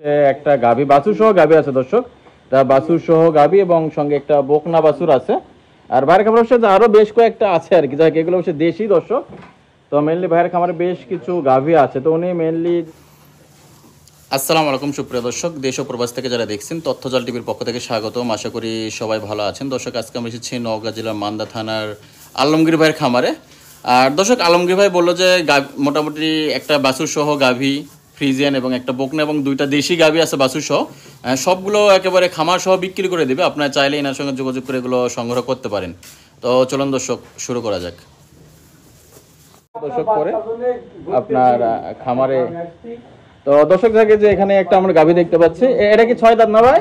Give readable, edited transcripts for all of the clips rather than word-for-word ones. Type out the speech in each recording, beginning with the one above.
একটা গাভী বাছুর সহ গাভী আছে দর্শক, তা বাছুর সহ গাভী এবং সঙ্গে একটা বকনা বাছুর আছে। আর ভাইয়ের খামার অবশ্য আরো বেশ কয়েকটা আছে আর কি, যাক এগুলো অবশ্য দেশি দর্শক। তো মেনলি ভাইয়ের খামারে বেশ কিছু গাভী আছে, তো উনি মেনলি। আসসালামু আলাইকুম সুপ্রিয় দর্শক, দেশ ও প্রবাস থেকে যারা দেখছেন তথ্যজাল টিভির পক্ষ থেকে স্বাগতম। আশা করি সবাই ভালো আছেন দর্শক। আজকে আমরা এসেছি নওগাঁ জেলার মান্দা থানার আলমগীর ভাইয়ের খামারে। আর দর্শক আলমগীর ভাই বললো যে মোটামুটি একটা বাছুর সহ গাভী ফ্রিজিয়ান এবং একটা বকনা এবং দুইটা দেশি গাভী আছে বাছুর সহ, সবগুলো একেবারে খামার সহ বিক্রি করে দেবে। আপনারা চাইলে এনার সঙ্গে যোগাযোগ করে এগুলো সংগ্রহ করতে পারেন। তো চলুন দর্শক শুরু করা যাক। দর্শক করে আপনার খামারে তো দর্শক থাকে যে এখানে একটা আমরা গাভী দেখতে পাচ্ছি, এটা কি 6 দাঁত না ভাই?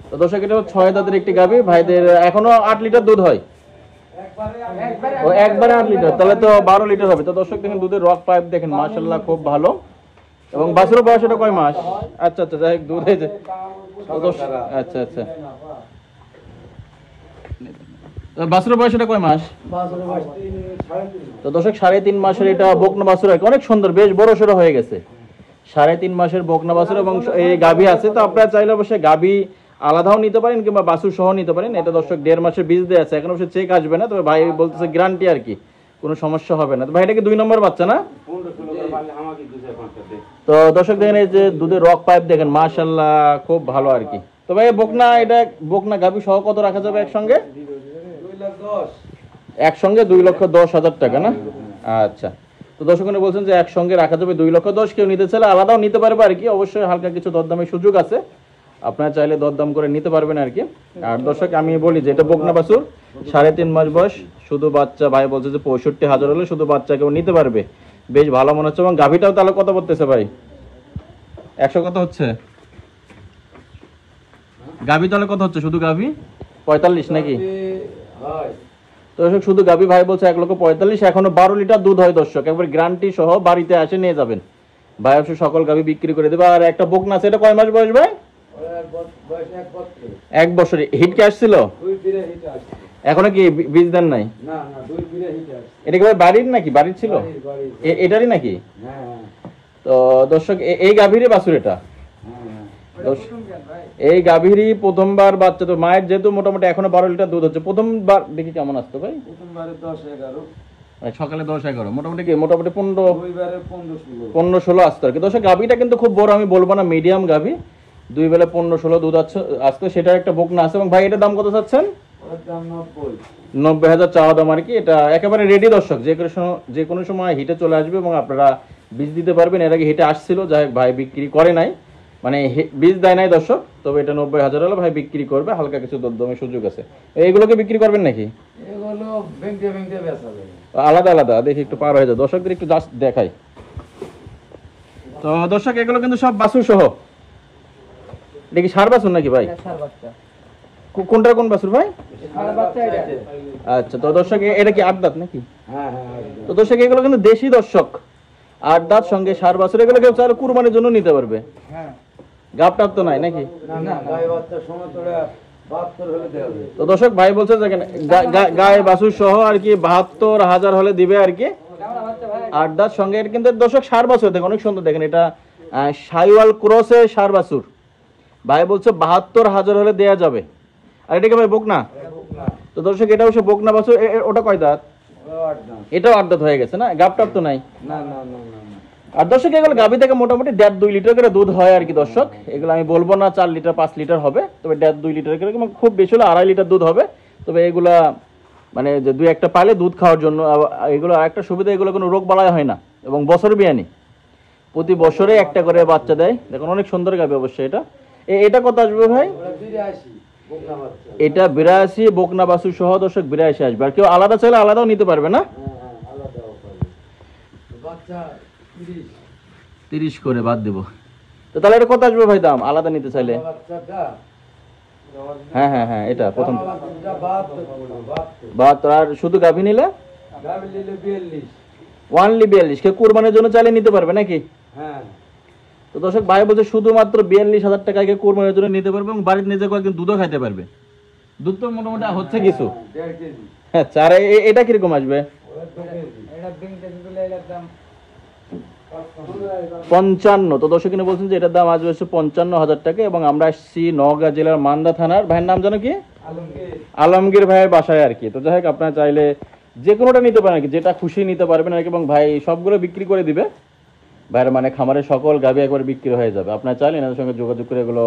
তো দর্শক এটা 6 দাঁতের একটি গাভী, ভাইদের এখনো 8 লিটার দুধ হয়। ও একবারে 8 লিটার, তাহলে তো 12 লিটার হবে। তো দর্শক দেখেন দুধের রক পাইপ দেখেন মাশাআল্লাহ খুব ভালো। এবং বাছুরের বয়স এটা কয় মাস? আচ্ছা আচ্ছা, যাই হোক দুধ হয়েছে। আচ্ছা আচ্ছা, বাছুরের বয়স এটা কয় মাস? তো দর্শক 3.5 মাসের এটা বকনা বাছুর আর কি, অনেক সুন্দর, বেশ বড় সড়ো হয়ে গেছে। 3.5 মাসের বকনা বাছুর এবং এই গাভী আছে। তো আপনারা চাইলে অবশ্যই গাভী আলাদাও নিতে পারেন কিংবা বাছুর সহ নিতে পারেন। এটা দর্শক 1.5 মাসের বীজ দিয়ে আছে, এখন অবশ্যই চেক আসবে না, তবে ভাই বলতেছে গ্যারান্টি আর কি, কোনো সমস্যা হবে না। তো ভাই এটা কি 2 নম্বর বাচ্চা না? তো দর্শক দেখেন এই যে দুধের রক পাইপ দেখেন মাশাআল্লাহ খুব ভালো আর কি। তো ভাই বকনা, এটা বকনা গাভী সহ কত রাখা যাবে একসঙ্গে? একসঙ্গে 2,10,000 টাকা না? আচ্ছা, তো দর্শক বলছেন যে একসঙ্গে রাখা যাবে 2,10,000। কেউ নিতে চাইলে আলাদাও নিতে পারবে আর কি, অবশ্যই হালকা কিছু দরদামের সুযোগ আছে, আপনারা চাইলে দরদাম করে নিতে পারবেন আর কি। আর দর্শক আমি বলি যে এটা বকনা বাছুর, 3.5 মাস বয়স, শুধু বাচ্চা। ভাই বলছে যে 65,000 হলে শুধু বাচ্চা কেউ নিতে পারবে, বেশ ভালো মনে হচ্ছে। এবং গাভীটাও তাহলে কত পড়তেছে ভাই? 100 কত হচ্ছে গাভী? তাহলে কত হচ্ছে শুধু গাভী? 45 নাকি? তো শুধু গাভী ভাই বলছে 1,45,000, এখনো 12 লিটার দুধ হয় দর্শক, একবার গ্যারান্টি সহ বাড়িতে আসে নিয়ে যাবেন। ভাই অবশ্য সকল গাভী বিক্রি করে দেবে। আর একটা বকনা আছে, এটা কয় মাস বয়স ভাই? 1 বছর। হিট কি আসছিল? এখনো কি বীজ দেন নাই? এটা কি ভাই বাড়ির নাকি? বাড়ির ছিল এটারই নাকি? তো দর্শক এই গাভীরই বাছুর এটা, এই গাভীরই প্রথমবার বাচ্চা। তো মায়ের যেহেতু মোটামুটি এখনো 12 লিটার দুধ হচ্ছে, প্রথমবার দেখি কেমন আসতো ভাই? সকালে 10-11, মোটামুটি কি মোটামুটি 15-16 আসতো আর কি। দর্শক গাভীটা কিন্তু খুব বড় আমি বলবো না, মিডিয়াম গাভী, 2 বেলা 15-16 দুধ আসতো। সেটার একটা বকনা আছে। এবং ভাই এটার দাম কত চাচ্ছেন? 90,000 চাওয়া দাম আর কি। এটা একেবারে রেডি দর্শক, যে কোনো সময় হিটে চলে আসবে এবং আপনারা বীজ দিতে পারবেন। এর আগে হিটে আসছিল, যাই ভাই বিক্রি করে নাই, মানে বীজ দেয় নাই দর্শক। তবে এটা 90,000 হলে ভাই বিক্রি করবে, হালকা কিছু দরদামের সুযোগ আছে। এইগুলোকে বিক্রি করবেন নাকি? আলাদা আলাদা দেখি, একটু পার হয়ে যায় দর্শকদের একটু জাস্ট দেখাই। তো দর্শক এগুলো কিন্তু সব বাছুর সহ। দেখি সার বাছুর নাকি ভাই? কোনটা কোন বাছুর ভাই? আচ্ছা, তো দর্শক এটা কি 8 দাঁত নাকি? তো দর্শক এগুলো কিন্তু দেশি দর্শক, 8 দাঁত সঙ্গে সার বাছুর। এগুলো কেউ চাইলে কুরবানির জন্য নিতে পারবে। গাব টাপ তো নাই নাকি? তো দর্শক ভাই বলছে যে গায়ে বাছুর সহ আর কি 72,000 হলে দিবে আর কি। 8 দাঁত সঙ্গে কিন্তু দর্শক সার বাছুর দেখেন অনেক সুন্দর, দেখেন এটা শাইওয়াল ক্রসে সার বাছুর। ভাই বলছে 72,000 হলে দেয়া যাবে। আর এটা কি ভাই বকনা? তো দর্শক এটা অবশ্য বকনা বাছুর। ওটা কয় দাঁত? এটাও 8 দাঁত হয়ে গেছে না? গাব টাপ তো নাই? আর দর্শক এগুলো গাভী থেকে মোটামুটি 1.5-2 লিটার করে দুধ হয় আর কি দর্শক। এগুলো আমি বলবো না 4 লিটার 5 লিটার হবে, তবে 1.5-2 লিটার করে, খুব বেশি হলে 2.5 লিটার দুধ হবে। তবে এগুলা মানে যে 2-1টা পালে দুধ খাওয়ার জন্য। এগুলো আরেকটা সুবিধা, এগুলো কোনো রোগ বালাই হয় না এবং বছর বিয়ানি, প্রতি বছরে একটা করে বাচ্চা দেয়। দেখুন অনেক সুন্দর গাভী অবশ্যই। এটা কত আসবে ভাই? এটা 82 বকনা বাছুর সহ দর্শক 82 আসবে। আর কেউ আলাদা চাইলে আলাদাও নিতে পারবে না? 30 করে বাদ দেবো। তো তাহলে এটা কত আসবে ভাই দাম আলাদা নিতে চাইলে? হ্যাঁ হ্যাঁ হ্যাঁ, এটা প্রথম 72। আর শুধু গাভী নিলে ওয়ানলি 42। কেউ কুরবানির জন্য চাইলে নিতে পারবে নাকি? তো দর্শক ভাই বলছে শুধুমাত্র 42,000 টাকায় কুরবানির জন্য নিতে পারবে এবং বাড়িতে নিজে কয়েকদিন দুধও খাইতে পারবে। দুধ তো মোটামুটি হচ্ছে কিছু। আচ্ছা, আর এটা কিরকম আসবে? 55। তো দর্শক কিনে বলছেন যে এটার দাম আসবে হচ্ছে 55,000 টাকা। এবং আমরা আসছি নওগাঁ জেলার মান্দা থানার, ভাইয়ের নাম জানো কি? আলমগীর ভাইয়ের বাসায় আর কি। তো যাই হোক, আপনারা চাইলে যে কোনোটা নিতে পারেন আর কি, যেটা খুশি নিতে পারবেন আর কি। এবং ভাই সবগুলো বিক্রি করে দিবে, ভাইয়ের মানে খামারের সকল গাভী একবার বিক্রি হয়ে যাবে। আপনারা চাইলে এনাদের সঙ্গে যোগাযোগ করে এগুলো